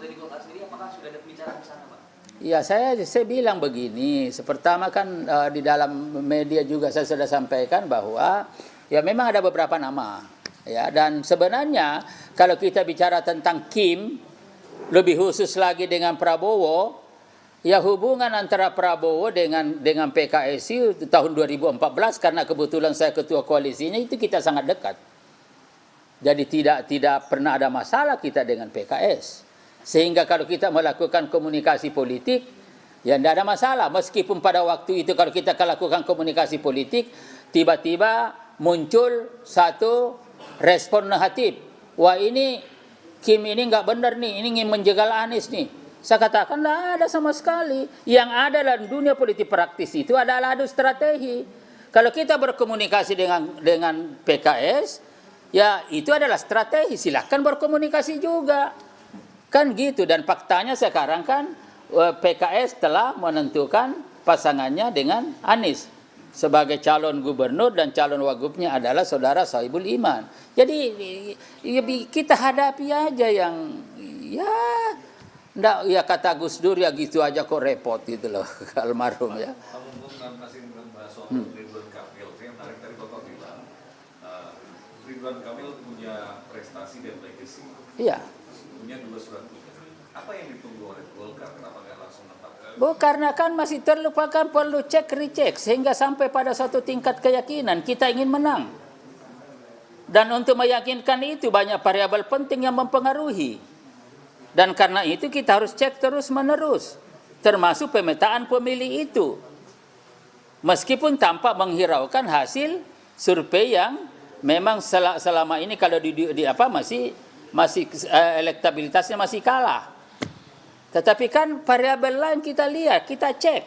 dari Golkar sendiri, apakah sudah ada pembicaraan di sana, Pak? Ya, saya bilang begini. Pertama kan di dalam media juga saya sudah sampaikan bahwa ya memang ada beberapa nama. Ya, dan sebenarnya kalau kita bicara tentang Kim, lebih khusus lagi dengan Prabowo, ya hubungan antara Prabowo dengan PKS itu tahun 2014 karena kebetulan saya ketua koalisinya itu kita sangat dekat. Jadi tidak pernah ada masalah kita dengan PKS. Sehingga kalau kita melakukan komunikasi politik, ya tidak ada masalah. Meskipun pada waktu itu kalau kita lakukan komunikasi politik, tiba-tiba muncul satu respon negatif. Wah, ini Kim ini nggak benar nih, ini ingin menjegal Anies nih. Saya katakan tidak ada sama sekali. Yang ada dalam dunia politik praktis itu adalah adu strategi. Kalau kita berkomunikasi dengan PKS, ya itu adalah strategi. Silahkan berkomunikasi juga. Kan gitu, dan faktanya sekarang kan PKS telah menentukan pasangannya dengan Anies sebagai calon gubernur dan calon wagubnya adalah saudara Sohibul Iman. Jadi kita hadapi aja yang ya enggak, ya kata Gus Dur ya gitu aja kok repot gitu loh almarhum ya. Kamu masih membahas soal Ridwan Kamil, saya yang tarik dari Bapak bilang Ridwan Kamil punya prestasi dan legacy. Iya. Punya 2 surat tugas. Apa yang ditunggu oleh Golkar? Kenapa nggak langsung menetapkan? Karena kan masih terlupakan, perlu cek recheck sehingga sampai pada satu tingkat keyakinan kita ingin menang. Dan untuk meyakinkan itu banyak variabel penting yang mempengaruhi. Dan karena itu kita harus cek terus menerus, termasuk pemetaan pemilih itu. Meskipun tampak menghiraukan hasil survei yang memang selama ini kalau masih elektabilitasnya masih kalah. Tetapi kan variabel lain kita lihat, kita cek.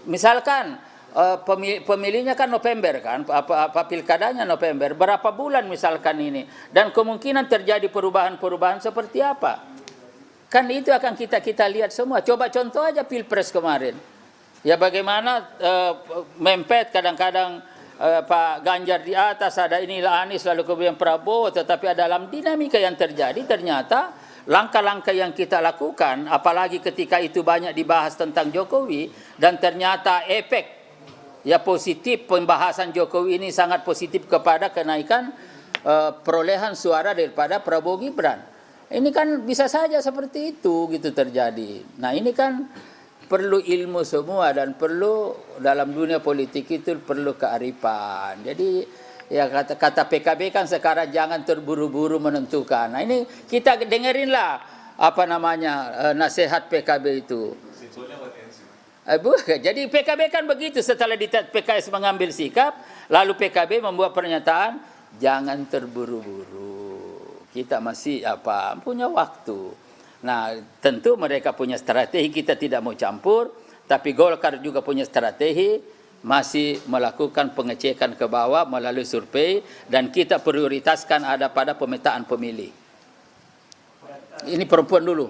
Misalkan pemilihnya kan November kan, pilkadanya November, berapa bulan misalkan ini, dan kemungkinan terjadi perubahan-perubahan seperti apa. Kan itu akan kita lihat semua. Coba contoh aja Pilpres kemarin. Ya bagaimana mempet kadang-kadang Pak Ganjar di atas, ada inilah Anies, lalu kemudian Prabowo, tetapi dalam dinamika yang terjadi ternyata langkah-langkah yang kita lakukan, apalagi ketika itu banyak dibahas tentang Jokowi, dan ternyata efek ya positif pembahasan Jokowi ini sangat positif kepada kenaikan perolehan suara daripada Prabowo Gibran. Ini kan bisa saja seperti itu gitu terjadi. Nah ini kan perlu ilmu semua dan perlu dalam dunia politik itu perlu kearifan. Jadi ya kata PKB kan sekarang jangan terburu-buru menentukan. Nah ini kita dengerinlah apa namanya nasihat PKB itu. Jadi PKB kan begitu, setelah PKS mengambil sikap, lalu PKB membuat pernyataan jangan terburu-buru. Kita masih punya waktu. Nah, tentu mereka punya strategi, kita tidak mau campur, tapi Golkar juga punya strategi, masih melakukan pengecekan ke bawah melalui survei, dan kita prioritaskan ada pada pemetaan pemilih. Ini perempuan dulu.